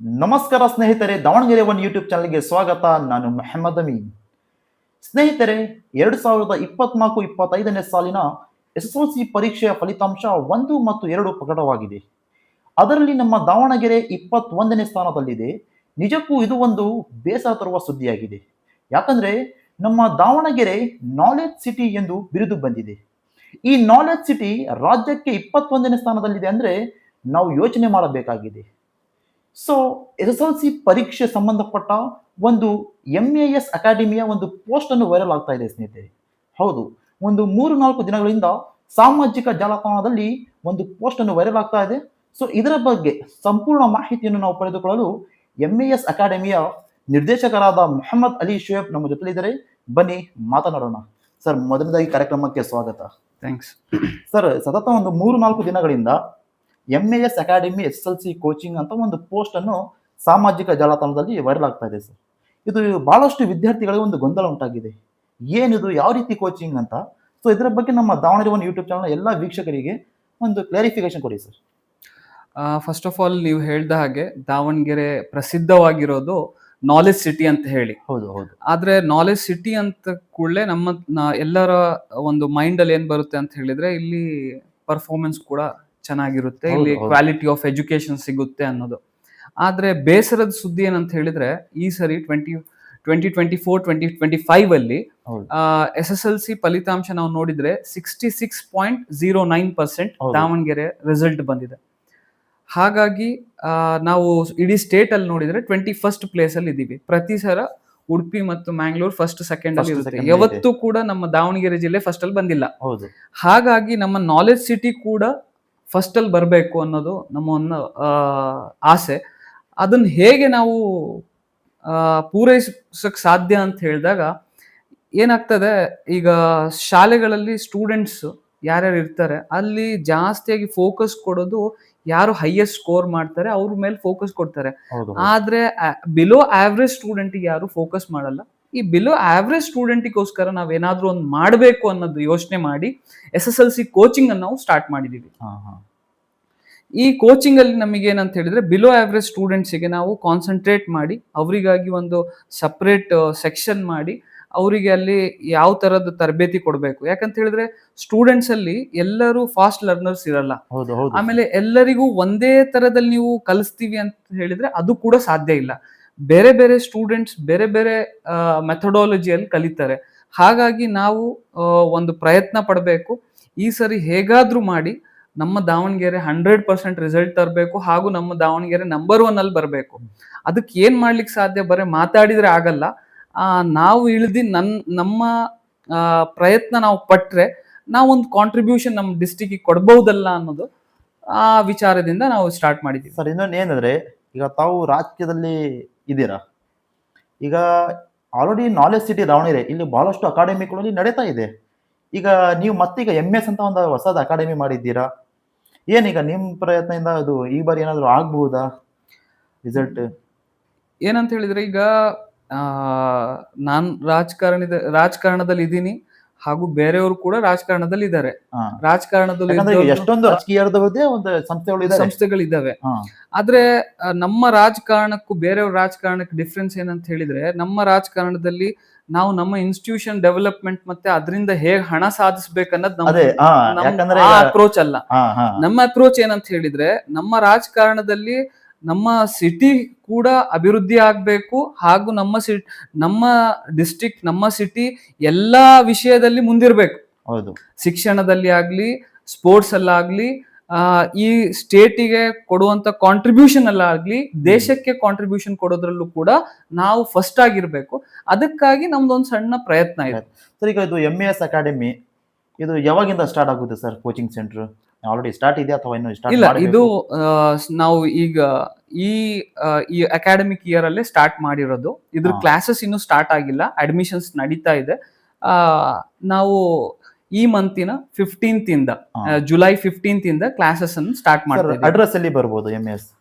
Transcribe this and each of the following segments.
ನಮಸ್ಕಾರ ಸ್ನೇಹಿತರೆ, Davanagere one YouTube ಚಾನಲ್ಗೆ ಸ್ವಾಗತ. ನಾನು ಮೆಹಮ್ಮದ್ ಅಮೀನ್. ಸ್ನೇಹಿತರೆ, 2024-25ನೇ ಸಾಲಿನ SSLC ಪರೀಕ್ಷೆಯ ಫಲಿತಾಂಶ 1 ಮತ್ತು 2 ಪ್ರಕಟವಾಗಿದೆ. ಅದರಲ್ಲಿ ನಮ್ಮ ದಾವಣಗೆರೆ 21ನೇ ಸ್ಥಾನದಲ್ಲಿದೆ. ನಿಜಕ್ಕೂ ಇದು ಒಂದು ಬೇಸರ ತರುವ ಸುದ್ದಿಯಾಗಿದೆ. ಯಾಕಂದ್ರೆ ನಮ್ಮ ದಾವಣಗೆರೆ ನಾಲೆಜ್ ಸಿಟಿ ಎಂದು ಬಿರುದು ಬಂದಿದೆ. ಈ ನಾಲೆಜ್ ಸಿಟಿ ರಾಜ್ಯಕ್ಕೆ 21ನೇ ಸ್ಥಾನದಲ್ಲಿದೆ ಅಂದ್ರೆ ನಾವು ಯೋಚನೆ ಮಾಡಬೇಕಾಗಿದೆ. ಸೊ SSLC ಪರೀಕ್ಷೆ ಸಂಬಂಧಪಟ್ಟ ಒಂದು MAS ಅಕಾಡೆಮಿಯ ಒಂದು ಪೋಸ್ಟ್ ಅನ್ನು ವೈರಲ್ ಆಗ್ತಾ ಇದೆ ಸ್ನೇಹಿತರೆ. ಹೌದು, ಒಂದು 3-4 ದಿನಗಳಿಂದ ಸಾಮಾಜಿಕ ಜಾಲತಾಣದಲ್ಲಿ ಒಂದು ಪೋಸ್ಟ್ ಅನ್ನು ವೈರಲ್ ಆಗ್ತಾ ಇದೆ. ಸೊ ಇದರ ಬಗ್ಗೆ ಸಂಪೂರ್ಣ ಮಾಹಿತಿಯನ್ನು ನಾವು ಪಡೆದುಕೊಳ್ಳಲು MAS ಅಕಾಡೆಮಿಯ ನಿರ್ದೇಶಕರಾದ ಮೊಹಮ್ಮದ್ ಅಲಿ ಶುಯೇಬ್ ನಮ್ಮ ಜೊತೆಲಿದ್ದಾರೆ. ಬನ್ನಿ ಮಾತನಾಡೋಣ. ಸರ್, ಮೊದಲನೇದಾಗಿ ಕಾರ್ಯಕ್ರಮಕ್ಕೆ ಸ್ವಾಗತ. ಥ್ಯಾಂಕ್ಸ್. ಸರ್, ಸತತ ಒಂದು 3-4 ದಿನಗಳಿಂದ MAS ಅಕಾಡೆಮಿ SSLC ಕೋಚಿಂಗ್ ಅಂತ ಒಂದು ಪೋಸ್ಟ್ ಅನ್ನು ಸಾಮಾಜಿಕ ಜಾಲತಾಣದಲ್ಲಿ ವೈರಲ್ ಆಗ್ತಾ ಇದೆ ಸರ್. ಇದು ಬಹಳಷ್ಟು ವಿದ್ಯಾರ್ಥಿಗಳಿಗೆ ಒಂದು ಗೊಂದಲ ಉಂಟಾಗಿದೆ. ಏನಿದು, ಯಾವ ರೀತಿ ಕೋಚಿಂಗ್ ಅಂತ. ಸೊ ಇದರ ಬಗ್ಗೆ ನಮ್ಮ ದಾವಣಗೆರೆ ಒನ್ ಯೂಟ್ಯೂಬ್ ಚಾನಲ್ ಎಲ್ಲ ವೀಕ್ಷಕರಿಗೆ ಒಂದು ಕ್ಲಾರಿಫಿಕೇಶನ್ ಕೊಡಿ ಸರ್. ಫಸ್ಟ್ ಆಫ್ ಆಲ್, ನೀವು ಹೇಳ್ದ ಹಾಗೆ ದಾವಣಗೆರೆ ಪ್ರಸಿದ್ಧವಾಗಿರೋದು ನಾಲೆಜ್ ಸಿಟಿ ಅಂತ ಹೇಳಿ. ಹೌದು ಹೌದು. ಆದ್ರೆ ನಾಲೆಜ್ ಸಿಟಿ ಅಂತ ಕೂಡಲೇ ಎಲ್ಲರ ಒಂದು ಮೈಂಡ್ ಅಲ್ಲಿ ಏನ್ ಬರುತ್ತೆ ಅಂತ ಹೇಳಿದ್ರೆ, ಇಲ್ಲಿ ಪರ್ಫಾರ್ಮೆನ್ಸ್ ಕೂಡ ಚೆನ್ನಾಗಿರುತ್ತೆ, ಇಲ್ಲಿ ಕ್ವಾಲಿಟಿ ಆಫ್ ಎಜುಕೇಶನ್ ಸಿಗುತ್ತೆ ಅನ್ನೋದು. ಆದ್ರೆ ಬೇಸರದ ಸುದ್ದಿ ಏನಂತ ಹೇಳಿದ್ರೆ, ಈ ಸರಿ 2024-2025 ಅಲ್ಲಿ SSLC ಫಲಿತಾಂಶ ನಾವು ನೋಡಿದ್ರೆ 66.09% ದಾವಣಗೆರೆ ರಿಸಲ್ಟ್ ಬಂದಿದೆ. ಹಾಗಾಗಿ ನಾವು ಇಡೀ ಸ್ಟೇಟ್ ಅಲ್ಲಿ ನೋಡಿದ್ರೆ 21st ಪ್ಲೇಸ್ ಅಲ್ಲಿ ಇದೀವಿ. ಪ್ರತಿ ಸಲ ಉಡುಪಿ ಮತ್ತು ಮ್ಯಾಂಗ್ಳೂರ್ ಫಸ್ಟ್ ಸೆಕೆಂಡ್ ಅಲ್ಲಿ ಇರುತ್ತೆ. ಯಾವತ್ತೂ ಕೂಡ ನಮ್ಮ ದಾವಣಗೆರೆ ಜಿಲ್ಲೆ ಫಸ್ಟ್ ಅಲ್ಲಿ ಬಂದಿಲ್ಲ. ಹಾಗಾಗಿ ನಮ್ಮ ನಾಲೆಜ್ ಸಿಟಿ ಕೂಡ ಫಸ್ಟ್ ಅಲ್ಲಿ ಬರಬೇಕು ಅನ್ನೋದು ನಮ್ಮ ಒಂದು ಆಸೆ. ಅದನ್ನ ಹೇಗೆ ನಾವು ಪೂರೈಸಕ್ ಸಾಧ್ಯ ಅಂತ ಹೇಳಿದಾಗ ಏನಾಗ್ತದೆ, ಈಗ ಶಾಲೆಗಳಲ್ಲಿ ಸ್ಟೂಡೆಂಟ್ಸ್ ಯಾರ್ಯಾರು ಇರ್ತಾರೆ ಅಲ್ಲಿ ಜಾಸ್ತಿಯಾಗಿ ಫೋಕಸ್ ಕೊಡೋದು ಯಾರು ಹೈಯೆಸ್ಟ್ ಸ್ಕೋರ್ ಮಾಡ್ತಾರೆ ಅವ್ರ ಮೇಲೆ ಫೋಕಸ್ ಕೊಡ್ತಾರೆ. ಆದ್ರೆ ಬಿಲೋ ಆವ್ರೇಜ್ ಸ್ಟೂಡೆಂಟ್ ಯಾರು ಫೋಕಸ್ ಮಾಡಲ್ಲ. ಈ ಬಿಲೋ ಆವ್ರೇಜ್ ಸ್ಟೂಡೆಂಟಿಗೋಸ್ಕರ ನಾವೇನಾದ್ರೂ ಒಂದು ಮಾಡಬೇಕು ಅನ್ನೋದು ಯೋಚನೆ ಮಾಡಿ SSLC ಕೋಚಿಂಗ್ ಅನ್ನು ನಾವು ಸ್ಟಾರ್ಟ್ ಮಾಡಿದೀವಿ. ಈ ಕೋಚಿಂಗ್ ಅಲ್ಲಿ ನಮಗೆ ಏನಂತ ಹೇಳಿದ್ರೆ, ಬಿಲೋ ಆವ್ರೇಜ್ ಸ್ಟೂಡೆಂಟ್ಸ್ಗೆ ನಾವು ಕಾನ್ಸಂಟ್ರೇಟ್ ಮಾಡಿ ಅವರಿಗಾಗಿ ಒಂದು ಸಪರೇಟ್ ಸೆಕ್ಷನ್ ಮಾಡಿ ಅವರಿಗೆ ಅಲ್ಲಿ ಯಾವ ತರದ ತರಬೇತಿ ಕೊಡಬೇಕು. ಯಾಕಂತ ಹೇಳಿದ್ರೆ ಸ್ಟೂಡೆಂಟ್ಸ್ ಅಲ್ಲಿ ಎಲ್ಲರೂ ಫಾಸ್ಟ್ ಲರ್ನರ್ಸ್ ಇರಲ್ಲ. ಆಮೇಲೆ ಎಲ್ಲರಿಗೂ ಒಂದೇ ತರದಲ್ಲಿ ನೀವು ಕಲಿಸ್ತೀವಿ ಅಂತ ಹೇಳಿದ್ರೆ ಅದು ಕೂಡ ಸಾಧ್ಯ ಇಲ್ಲ. ಬೇರೆ ಬೇರೆ ಸ್ಟೂಡೆಂಟ್ಸ್ ಬೇರೆ ಬೇರೆ ಮೆಥಡಾಲಜಿಯಲ್ಲಿ ಕಲಿತಾರೆ. ಹಾಗಾಗಿ ನಾವು ಒಂದು ಪ್ರಯತ್ನ ಪಡಬೇಕು. ಈ ಸರಿ ಹೇಗಾದ್ರೂ ಮಾಡಿ ನಮ್ಮ ದಾವಣಗೆರೆ 100% ರಿಸಲ್ಟ್ ತರಬೇಕು, ಹಾಗೂ ನಮ್ಮ ದಾವಣಗೆರೆ ನಂಬರ್ 1 ಅಲ್ಲಿ ಬರಬೇಕು. ಅದಕ್ಕೆ ಏನ್ ಮಾಡ್ಲಿಕ್ಕೆ ಸಾಧ್ಯ, ಬರೀ ಮಾತಾಡಿದ್ರೆ ಆಗಲ್ಲ. ನಾವು ಇಳಿದು ನಮ್ಮ ಪ್ರಯತ್ನ ನಾವು ಪಟ್ರೆ ನಾವೊಂದು ಕಾಂಟ್ರಿಬ್ಯೂಷನ್ ನಮ್ಮ ಡಿಸ್ಟಿಕ್ ಕೊಡ್ಬಹುದಲ್ಲ ಅನ್ನೋದು ಆ ವಿಚಾರದಿಂದ ನಾವು ಸ್ಟಾರ್ಟ್ ಮಾಡಿದ್ದೀವಿ. ಸರ್, ಇನ್ನೊಂದು ಏನಂದ್ರೆ, ಈಗ ತಾವು ರಾಜಕೀಯದಲ್ಲಿ ಇದ್ದೀರಾ. ಈಗ ಆಲ್ರೆಡಿ ನಾಲೆಜ್ ಸಿಟಿ ದಾವಣಗೆರೆ ಇಲ್ಲಿ ಬಹಳಷ್ಟು ಅಕಾಡೆಮಿಗಳಲ್ಲಿ ನಡೀತಾ ಇದೆ. ಈಗ ನೀವು ಮತ್ತೀಗ MS ಅಂತ ಒಂದು ಹೊಸದ ಅಕಾಡೆಮಿ ಮಾಡಿದ್ದೀರಾ. ಏನೀಗ ನಿಮ್ಮ ಪ್ರಯತ್ನದಿಂದ ಅದು ಈ ಬಾರಿ ಏನಾದ್ರು ಆಗ್ಬಹುದಾ ರಿಸಲ್ಟ್? ಏನಂತ ಹೇಳಿದ್ರೆ, ಈಗ ನಾನ್ ರಾಜಕಾರಣದಲ್ಲಿ ಇದ್ದೀನಿ, ಹಾಗೂ ಬೇರೆಯವರು ಕೂಡ ರಾಜಕಾರಣದಲ್ಲಿ ಇದ್ದಾರೆ. ರಾಜಕಾರಣದಲ್ಲಿ ಎಷ್ಟೊಂದು ರಾಜಕೀಯದವರದೇ ಒಂದು ಸಂಸ್ಥೆಗಳಿದ್ದಾವೆ. ಆದ್ರೆ ನಮ್ಮ ರಾಜಕಾರಣಕ್ಕೂ ಬೇರೆಯವ್ರ ರಾಜಕಾರಣಕ್ಕೆ ಡಿಫ್ರೆನ್ಸ್ ಏನಂತ ಹೇಳಿದ್ರೆ, ನಮ್ಮ ರಾಜಕಾರಣದಲ್ಲಿ ನಾವು ನಮ್ಮ ಇನ್ಸ್ಟಿಟ್ಯೂಷನ್ ಡೆವಲಪ್ಮೆಂಟ್ ಮತ್ತೆ ಅದರಿಂದ ಹೇಗೆ ಹಣ ಸಾಧಿಸಬೇಕನ್ನೋದು ನಮ್ಮ ಅಪ್ರೋಚ್ ಅಲ್ಲ. ನಮ್ಮ ಅಪ್ರೋಚ್ ಏನಂತ ಹೇಳಿದ್ರೆ, ನಮ್ಮ ರಾಜಕಾರಣದಲ್ಲಿ ನಮ್ಮ ಸಿಟಿ ಕೂಡ ಅಭಿವೃದ್ಧಿ ಆಗ್ಬೇಕು, ಹಾಗೂ ನಮ್ಮ ಡಿಸ್ಟ್ರಿಕ್ಟ್ ನಮ್ಮ ಸಿಟಿ ಎಲ್ಲಾ ವಿಷಯದಲ್ಲಿ ಮುಂದಿರ್ಬೇಕು. ಶಿಕ್ಷಣದಲ್ಲಿ ಆಗ್ಲಿ, ಸ್ಪೋರ್ಟ್ಸ್ ಅಲ್ಲಾಗ್ಲಿ, ಈ ಸ್ಟೇಟಿಗೆ ಕೊಡುವಂತ ಕಾಂಟ್ರಿಬ್ಯೂಷನ್ ಅಲ್ಲಾಗ್ಲಿ, ದೇಶಕ್ಕೆ ಕಾಂಟ್ರಿಬ್ಯೂಷನ್ ಕೊಡೋದ್ರಲ್ಲೂ ಕೂಡ ನಾವು ಫಸ್ಟ್ ಆಗಿರ್ಬೇಕು. ಅದಕ್ಕಾಗಿ ನಮ್ದೊಂದು ಸಣ್ಣ ಪ್ರಯತ್ನ ಇದೆ. ಸರ್, ಈಗ ಇದು MAS ಅಕಾಡೆಮಿ ಇದು ಯಾವಾಗಿಂದ ಸ್ಟಾರ್ಟ್ ಆಗುತ್ತೆ sir? Coaching centre already start ಇದೆ ಅಥವಾ ಇನ್ನು ಸ್ಟಾರ್ಟ್ ಇಲ್ಲ? ಇದು ನಾವು ಈಗ ಈ ಅಕಾಡೆಮಿಕ್ ಇಯರ್ ಅಲ್ಲೇ ಸ್ಟಾರ್ಟ್ ಮಾಡಿರೋದು. ಇದ್ರ ಕ್ಲಾಸಸ್ ಇನ್ನು ಸ್ಟಾರ್ಟ್ ಆಗಿಲ್ಲ, ಅಡ್ಮಿಷನ್ಸ್ ನಡೀತಾ ಇದೆ. ನಾವು ಈ ಮಂತಿನ 15th ಇಂದ, ಜುಲೈ 15th ಇಂದ ಕ್ಲಾಸಸ್ ಅನ್ನು ಸ್ಟಾರ್ಟ್ ಮಾಡ್ತೀವಿ. ಅಡ್ರೆಸ್ ಎಲ್ಲಿ ಬರ್ಬೋದು?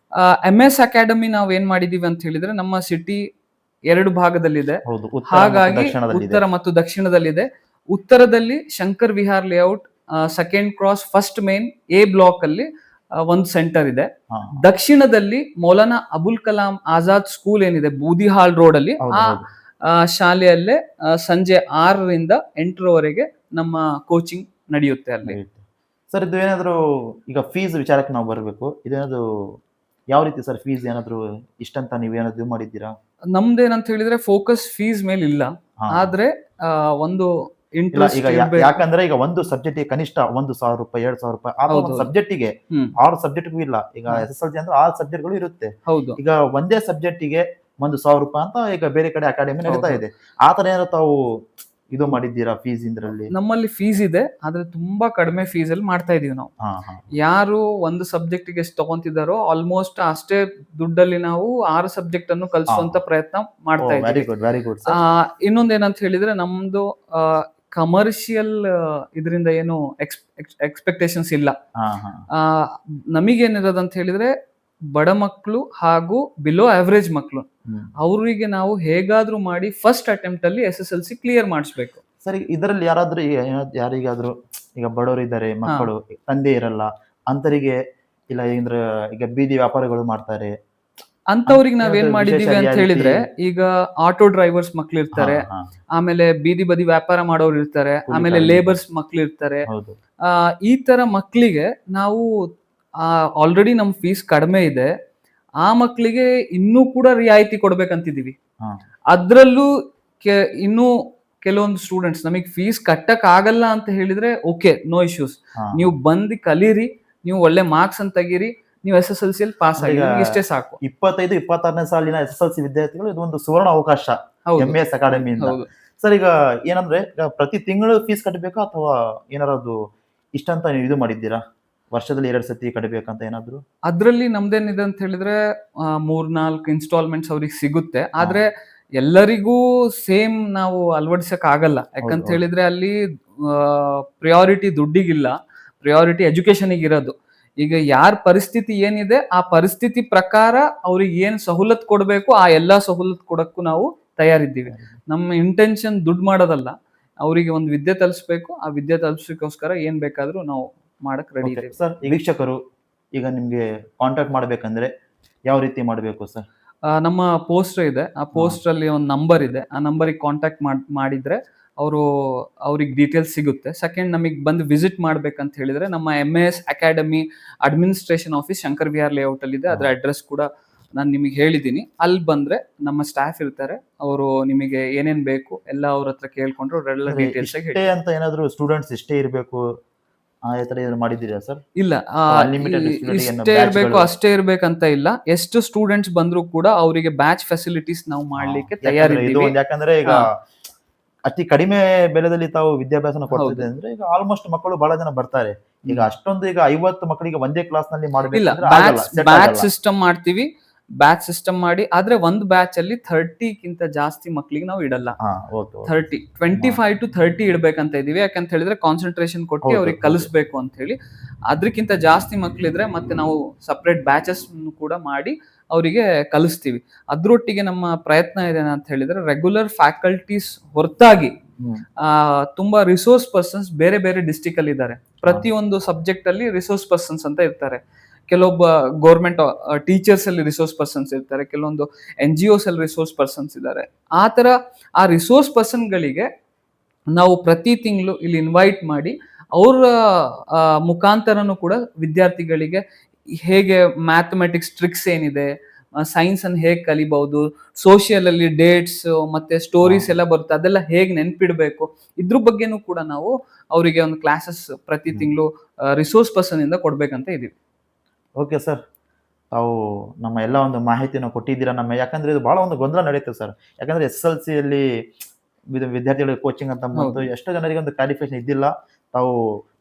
MS ಅಕಾಡೆಮಿ ನಾವ್ ಏನ್ ಮಾಡಿದೀವಿ ಅಂತ ಹೇಳಿದ್ರೆ, ನಮ್ಮ ಸಿಟಿ 2 ಭಾಗದಲ್ಲಿದೆ. ಹಾಗಾಗಿ ಉತ್ತರ ಮತ್ತು ದಕ್ಷಿಣದಲ್ಲಿದೆ. ಉತ್ತರದಲ್ಲಿ Shankar Vihar layout, second cross, first main A block ಅಲ್ಲಿ ಒಂದು ಸೆಂಟರ್ ಇದೆ. ಹಾ. ದಕ್ಷಿಣದಲ್ಲಿ ಮೌಲಾನಾ ಅಬುಲ್ ಕಲಾಂ ಆಜಾದ್ ಸ್ಕೂಲ್ ಏನಿದೆ ಬೂದಿಹಾಲ್ ರೋಡ್ ಅಲ್ಲಿ, ಹೌದು, ಆ ಹೌದು. ಶಾಲೆಯಲ್ಲೇ ಸಂಜೆ 6ರಿಂದ 8ರವರೆಗೆ ನಮ್ಮ ಕೋಚಿಂಗ್ ನಡೆಯುತ್ತೆ ಅಲ್ಲಿ. ಸರ್ ಇದು ಏನಾದ್ರು ಈಗ ಫೀಸ್ ವಿಚಾರಕ್ಕೆ ನಾವು ಬರಬೇಕು. ಇದೇನಾದ್ರು ಯಾವ ರೀತಿ ಸರ್ ಫೀಸ್ ಏನಾದ್ರು ಇಷ್ಟಂತ ನೀವೇನಾದ್ರು ಇದು ಮಾಡಿದ್ದೀರಾ? ನಮ್ದೇನಂತ ಹೇಳಿದ್ರೆ ಫೋಕಸ್ ಫೀಸ್ ಮೇಲೆ ಇಲ್ಲ, ಹಾ. ಆದ್ರೆ ಒಂದು ಇಲ್ಲ ಇಂಟ್ರೆಸ್ಟ್ ಈಗ ಯಾಕಂದ್ರೆ ಈಗ ಒಂದು ಸಬ್ಜೆಕ್ಟ್ ಕನಿಷ್ಠ 1,000 ರೂಪಾಯಿ 2,000 ರೂಪಾಯಿ ಆ ಹೌದು, ಒಂದು ಹೌದು. ಸಬ್ಜೆಕ್ಟಿಗೆ ಹ್ಮ್ 6 ಸಬ್ಜೆಕ್ಟ್ಗೂ ಇಲ್ಲ. ಈಗ ಹಾ. SSLC ಅಂದ್ರೆ 6 ಸಬ್ಜೆಕ್ಟ್ಗಳು ಇರುತ್ತೆ. ಹೌದು. ಈಗ ಒಂದೇ ಸಬ್ಜೆಕ್ಟಿಗೆ 1,000 ರೂಪಾಯಿ ಅಂತ ಈಗ ಬೇರೆ ಕಡೆ ಅಕಾಡೆಮಿ ನಡೀತಾ ಹೌದು. ಇದೆ. ಆ ತರ ಏನಾದ್ರು ತಾವು ಇದು ಮಾಡಿದ್ದೀರಾ ಫೀಸ್ ಇಂದ್ರಲ್ಲಿ? ನಮ್ಮಲ್ಲಿ ಫೀಸ್ ಇದೆ, ಆದ್ರೆ ತುಂಬಾ ಕಡಿಮೆ ಫೀಸ್ ಅಲ್ಲಿ ಮಾಡ್ತಾ ಇದೀವಿ ನಾವು. ಹಾ ಹಾ ಯಾರು ಒಂದು ಸಬ್ಜೆಕ್ಟ್ ಗೆ ಎಷ್ಟು ತಗೊಂತಿದಾರೋ ಆಲ್ಮೋಸ್ಟ್ ಅಷ್ಟೇ ದುಡ್ಡಲ್ಲಿ ನಾವು 6 ಸಬ್ಜೆಕ್ಟ್ ಅನ್ನು ಕಲಿಸುವಂತ ಪ್ರಯತ್ನ ಮಾಡ್ತಾ ವೆರಿ ಇದ್ದೀವಿ. ಗುಡ್ ವೆರಿ ಗುಡ್ ಆ, ಇನ್ನೊಂದೇನಂತ ಹೇಳಿದ್ರೆ ನಮ್ದು ಕಮರ್ಷಿಯಲ್ ಇದರಿಂದ ಏನು ಎಕ್ಸ್ಪೆಕ್ಟೇಷನ್ಸ್ ಇಲ್ಲ. ಹಾ ಹಾ ಆ, ನಮಗೇನಿರೋದಂತ ಹೇಳಿದ್ರೆ ಬಡ ಮಕ್ಕಳು ಹಾಗೂ ಬಿಲೋ ಆವರೇಜ್ ಮಕ್ಕಳು, ಹ್ಮ್. ಅವರಿಗೆ ನಾವು ಹೇಗಾದ್ರೂ ಮಾಡಿ ಫಸ್ಟ್ ಅಟೆಂಪ್ಟ್ ಅಲ್ಲಿ SSLC ಕ್ಲಿಯರ್ ಮಾಡಿಸ್ಬೇಕು. ಸರಿ ಇದರಲ್ಲಿ ಯಾರಾದ್ರೂ ಈಗ ಯಾರಿಗಾದ್ರೂ ಈಗ ಬಡವರು ಇದ್ದಾರೆ, ಮಕ್ಕಳು ತಂದೆ ಇರಲ್ಲ ಅಂತರಿಗೆ, ಇಲ್ಲ ಅಂದ್ರೆ ಈಗ ಬೀದಿ ವ್ಯಾಪಾರಗಳು ಮಾಡ್ತಾರೆ ಅಂತವ್ರಿಗೆ ನಾವೇನ್ ವಿಶೇಷ ಮಾಡಿದೀವಿ ಅಂತ ರಿಯಾಯಿತಿ- ಹೇಳಿದ್ರೆ, ಈಗ ಆಟೋ ಡ್ರೈವರ್ಸ್ ಮಕ್ಳು ಇರ್ತಾರೆ, ಹಾ, ಹಾ, ಆಮೇಲೆ ಬೀದಿ ಬದಿ ವ್ಯಾಪಾರ ಮಾಡೋರು ಇರ್ತಾರೆ, ಕೂಲಿ ಆಮೇಲೆ ಕಾರ್ಮಿಕರು. ಲೇಬರ್ಸ್ ಮಕ್ಳು ಇರ್ತಾರೆ. ಹೌದು. ಈ ತರ ಮಕ್ಳಿಗೆ ನಾವು ಆಲ್ರೆಡಿ ನಮ್ ಫೀಸ್ ಕಡಿಮೆ ಇದೆ, ಆ ಮಕ್ಳಿಗೆ ಇನ್ನೂ ಕೂಡ ರಿಯಾಯಿತಿ ಕೊಡ್ಬೇಕಂತಿದೀವಿ. ಹಾ. ಅದ್ರಲ್ಲೂ ಇನ್ನೂ ಕೆಲವೊಂದು ಸ್ಟೂಡೆಂಟ್ಸ್ ನಮಗೆ ಫೀಸ್ ಕಟ್ಟಕ್ ಆಗಲ್ಲ ಅಂತ ಹೇಳಿದ್ರೆ ಓಕೆ, ನೋ ಇಶ್ಯೂಸ್, ಹಾ. ನೀವು ಬಂದು ಕಲೀರಿ, ನೀವು ಒಳ್ಳೆ ಮಾರ್ಕ್ಸ್ ಅಂತ ತೆಗೀರಿ, ನೀವು SSLC ಅಲ್ಲಿ ಪಾಸ್ ಆಗಿ, ಈಗ ನಿಮ್ಗೆ ಇಷ್ಟೇ ಸಾಕು. 25-26ನೇ ಸಾಲಿನ SSLC ವಿದ್ಯಾರ್ಥಿಗಳು ಇದು ಒಂದು ಸುವರ್ಣ ಅವಕಾಶ ಹೌದು, MS ಅಕಾಡೆಮಿಯಿಂದ. ಹೌದು. ಸರ್ ಈಗ ಏನಂದ್ರೆ ಈಗ ಪ್ರತಿ ತಿಂಗಳು ಫೀಸ್ ಕಟ್ಟಬೇಕಾ ಅಥವಾ ಏನಾರದು ಇಷ್ಟಂತ ನೀವು ಇದು ಮಾಡಿದ್ದೀರಾ? ವರ್ಷದಲ್ಲಿ 2 ಸತಿ ಕಟ್ಟಬೇಕಂತ ಏನಾದ್ರು? ಅದ್ರಲ್ಲಿ ನಮ್ದೇನಿದೆ ಅಂತ ಹೇಳಿದ್ರೆ 3-4 ಇನ್ಸ್ಟಾಲ್ಮೆಂಟ್ಸ್ ಅವ್ರಿಗೆ ಸಿಗುತ್ತೆ, ಆದ್ರೆ ಎಲ್ಲರಿಗೂ ಸೇಮ್ ನಾವು ಅಳವಡಿಸಕ್ ಆಗಲ್ಲ. ಯಾಕಂತ ಹೌದು. ಹೇಳಿದ್ರೆ ಅಲ್ಲಿ ಪ್ರಿಯಾರಿಟಿ ದುಡ್ಡಿಗಿಲ್ಲ, ಪ್ರಿಯಾರಿಟಿ ಎಜುಕೇಶನ್ಗೆ ಇರೋದು. ಈಗ ಯಾರ ಪರಿಸ್ಥಿತಿ ಏನಿದೆ ಆ ಪರಿಸ್ಥಿತಿ ಪ್ರಕಾರ ಅವ್ರಿಗೆ ಏನ್ ಸವಲತ್ತು ಕೊಡಬೇಕು ಆ ಎಲ್ಲಾ ಸವಲತ್ತು ಕೊಡಕ್ಕೂ ನಾವು ತಯಾರಿದ್ದೀವಿ. ನಮ್ಮ ಇಂಟೆನ್ಷನ್ ದುಡ್ಡು ಮಾಡೋದಲ್ಲ, ಅವರಿಗೆ ಒಂದು ವಿದ್ಯೆ ತಲುಪಿಸ್ಬೇಕು, ಆ ವಿದ್ಯೆ ತಲುಪಿಸೋಕ್ಕೋಸ್ಕರ ಏನ್ ಬೇಕಾದ್ರೂ ನಾವು ಮಾಡಕ್ ರೆಡಿ Okay. ಇದ್ದೀವಿ. ಸರ್ ಈ ವೀಕ್ಷಕರು ಈಗ ನಿಮ್ಗೆ ಕಾಂಟ್ಯಾಕ್ಟ್ ಮಾಡ್ಬೇಕಂದ್ರೆ ಯಾವ ರೀತಿ ಮಾಡಬೇಕು ಸರ್? ನಮ್ಮ ಪೋಸ್ಟರ್ ಇದೆ, ಆ ಪೋಸ್ಟರ್ ಅಲ್ಲಿ ಒಂದು ನಂಬರ್ ಇದೆ, ಆ ನಂಬರಿಗೆ ಕಾಂಟ್ಯಾಕ್ಟ್ ಮಾಡಿದ್ರೆ ಅವ್ರಿಗೆ ಡೀಟೇಲ್ಸ್ ಸಿಗುತ್ತೆ. ಸೆಕೆಂಡ್, ನಮಗೆ ಬಂದು ವಿಸಿಟ್ ಮಾಡ್ಬೇಕಂತ ಹೇಳಿದ್ರೆ ನಮ್ಮ MS academy administration office Shankar Vihar layout ಅಲ್ಲಿ ಇದೆ. ಅದರ ಅಡ್ರೆಸ್ ಕೂಡ ನಾನು ನಿಮಗೆ ಹೇಳಿದ್ದೀನಿ. ಅಲ್ಲಿ ಬಂದ್ರೆ ನಮ್ಮ ಸ್ಟಾಫ್ ಇರ್ತಾರೆ, ಅವರು ನಿಮಗೆ ಏನೇನ್ ಬೇಕು ಎಲ್ಲ ಅವ್ರ ಹತ್ರ ಕೇಳ್ಕೊಂಡ್ರೆ ಅವರೆಲ್ಲ ಡೀಟೇಲ್ಸ್ ಆಗಿ ಇಷ್ಟೇ ಅಂತ ಏನಾದ್ರು ಸ್ಟೂಡೆಂಟ್ಸ್ ಇಷ್ಟೇ ಇರಬೇಕು ಆ ತರ ಏನಾದ್ರು ಮಾಡಿದ್ದೀರಾ ಸರ್? ಇಲ್ಲ, Unlimited student ಏನು ಇಷ್ಟೇ batch ಇರ್ಬೇಕು ಗಳು? ಅಷ್ಟೇ ಇರ್ಬೇಕಂತ ಇಲ್ಲ. ಎಷ್ಟು ಸ್ಟೂಡೆಂಟ್ಸ್ ಬಂದ್ರು ಕೂಡ ಅವರಿಗೆ ಬ್ಯಾಚ್ ಫೆಸಿಲಿಟೀಸ್ ನಾವು ಮಾಡ್ಲಿಕ್ಕೆ ಯಾಕಂದ್ರೆ ಇದು ತಯಾರಿದ್ದೀವಿ. ಒಂದು ಯಾಕಂದ್ರೆ ಈಗ ಹಾ. ಅತಿ ಕಡಿಮೆ ಬೆಲೆದಲ್ಲಿ ತಾವು ವಿದ್ಯಾಭ್ಯಾಸನ ಕೊಡ್ತಿದೆ ಅಂದ್ರೆ ಈಗ ಆಲ್ಮೋಸ್ಟ್ ಮಕ್ಕಳು ಬಹಳ ಜನ ಬರ್ತಾರೆ. ಈಗ ಅಷ್ಟೊಂದು ಈಗ 50 ಮಕ್ಕಳಿಗೆ ಒಂದೇ ಕ್ಲಾಸ್ ನಲ್ಲಿ ಇಲ್ಲ, ಮಾಡಬೇಕು ಬ್ಯಾಚ್ ಸಿಸ್ಟಮ್ ಮಾಡ್ತೀವಿ, ಬ್ಯಾಚ್ ಸಿಸ್ಟಮ್ ಮಾಡಿ, ಆದ್ರೆ ಒಂದು ಬ್ಯಾಚ್ ಅಲ್ಲಿ 30ಗಿಂತ ಜಾಸ್ತಿ ಮಕ್ಕಳಿಗೆ ನಾವು ಇಡಲ್ಲ. 25 to 30 ಇಡ್ಬೇಕಂತ ಇದೀವಿ. ಯಾಕಂತ ಹೇಳಿದ್ರೆ ಕಾನ್ಸಂಟ್ರೇಷನ್ ಕೊಟ್ಟು ಹೌದು, ಅವ್ರಿಗೆ ಹೌದು. ಕಲಿಸ್ಬೇಕು ಅಂತ ಹೇಳಿ. ಅದಕ್ಕಿಂತ ಜಾಸ್ತಿ ಮಕ್ಕಳಿದ್ರೆ ಮತ್ತೆ ನಾವು ಸಪರೇಟ್ ಬ್ಯಾಚಸ್ ಕೂಡ ಮಾಡಿ ಅವರಿಗೆ ಕಲಿಸ್ತೀವಿ. ಅದ್ರೊಟ್ಟಿಗೆ ನಮ್ಮ ಪ್ರಯತ್ನ ಇದೆ ಅಂತ ಹೇಳಿದ್ರೆ ರೆಗ್ಯುಲರ್ ಫ್ಯಾಕಲ್ಟೀಸ್ ಹೊರತಾಗಿ ತುಂಬಾ ರಿಸೋರ್ಸ್ ಪರ್ಸನ್ಸ್ ಬೇರೆ ಬೇರೆ ಡಿಸ್ಟಿಕ್ ಅಲ್ಲಿ ಇದ್ದಾರೆ. ಪ್ರತಿಯೊಂದು ಸಬ್ಜೆಕ್ಟ್ ಅಲ್ಲಿ ರಿಸೋರ್ಸ್ ಪರ್ಸನ್ಸ್ ಅಂತ ಇರ್ತಾರೆ. ಕೆಲವೊಬ್ಬ ಗೌರ್ಮೆಂಟ್ ಟೀಚರ್ಸ್ ಅಲ್ಲಿ ರಿಸೋರ್ಸ್ ಪರ್ಸನ್ಸ್ ಇರ್ತಾರೆ, ಕೆಲವೊಂದು NGOs ಅಲ್ಲಿ ರಿಸೋರ್ಸ್ ಪರ್ಸನ್ಸ್ ಇದ್ದಾರೆ. ಆ ತರ ಆ ರಿಸೋರ್ಸ್ ಪರ್ಸನ್ ಗಳಿಗೆ ನಾವು ಪ್ರತಿ ತಿಂಗಳು ಇಲ್ಲಿ ಇನ್ವೈಟ್ ಮಾಡಿ ಅವರ ಮುಖಾಂತರನು ಕೂಡ ವಿದ್ಯಾರ್ಥಿಗಳಿಗೆ ಹೇಗೆ ಮ್ಯಾಥಮೆಟಿಕ್ಸ್ ಟ್ರಿಕ್ಸ್ ಏನಿದೆ, ಸೈನ್ಸ್ ಅನ್ನು ಹೇಗೆ ಕಲಿಬಹುದು, ಸೋಷಿಯಲ್ ಅಲ್ಲಿ ಡೇಟ್ಸ್ ಮತ್ತೆ ಸ್ಟೋರೀಸ್ ಎಲ್ಲ ಬರುತ್ತೆ, ಅದೆಲ್ಲ ಹೇಗೆ ನೆನ್ಪಿಡ್ಬೇಕು, ಇದ್ರ ಬಗ್ಗೆನೂ ಕೂಡ ನಾವು ಅವರಿಗೆ ಒಂದು ಕ್ಲಾಸಸ್ ಪ್ರತಿ ತಿಂಗಳು ರಿಸೋರ್ಸ್ ಪರ್ಸನ್ ಇಂದ ಕೊಡ್ಬೇಕಂತ ಇದೀವಿ. ಓಕೆ ಸರ್, ತಾವು ನಮ್ಮ ಎಲ್ಲ ಒಂದು ಮಾಹಿತಿನ ಕೊಟ್ಟಿದ್ದೀರಾ. ಯಾಕಂದ್ರೆ ಇದು ಬಹಳ ಒಂದು ಗೊಂದಲ ನಡೆಯುತ್ತೆ ಸರ್. ಯಾಕಂದ್ರೆ SSLC ಅಲ್ಲಿ ವಿದ್ಯಾರ್ಥಿಗಳಿಗೆ ಕೋಚಿಂಗ್ ಅಂತ ಬಂತು, ಎಷ್ಟೋ ಜನರಿಗೆ ಒಂದು ಕ್ಲಾರಿಫಿಕೇಶನ್ ಇದ್ದಿಲ್ಲ. ತಾವು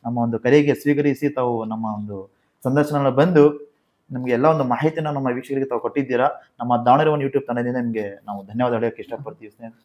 ನಮ್ಮ ಒಂದು ಕರೆಗೆ ಸ್ವೀಕರಿಸಿ ತಾವು ನಮ್ಮ ಒಂದು ಸಂದರ್ಶನ ಬಂದು ನಮ್ಗೆ ಎಲ್ಲ ಒಂದು ಮಾಹಿತಿನ ನಮ್ಮ ವೀಕ್ಷಕರಿಗೆ ತಾವು ಕೊಟ್ಟಿದ್ದೀರಾ. ನಮ್ಮ ದಾವಣಗೆರೆ ಯೂಟ್ಯೂಬ್ ತಂಡದಿಂದ ನಿಮಗೆ ನಾವು ಧನ್ಯವಾದ ಹೇಳೋಕೆ ಇಷ್ಟಪಡ್ತೀವಿ ಸ್ನೇಹಿತರೆ.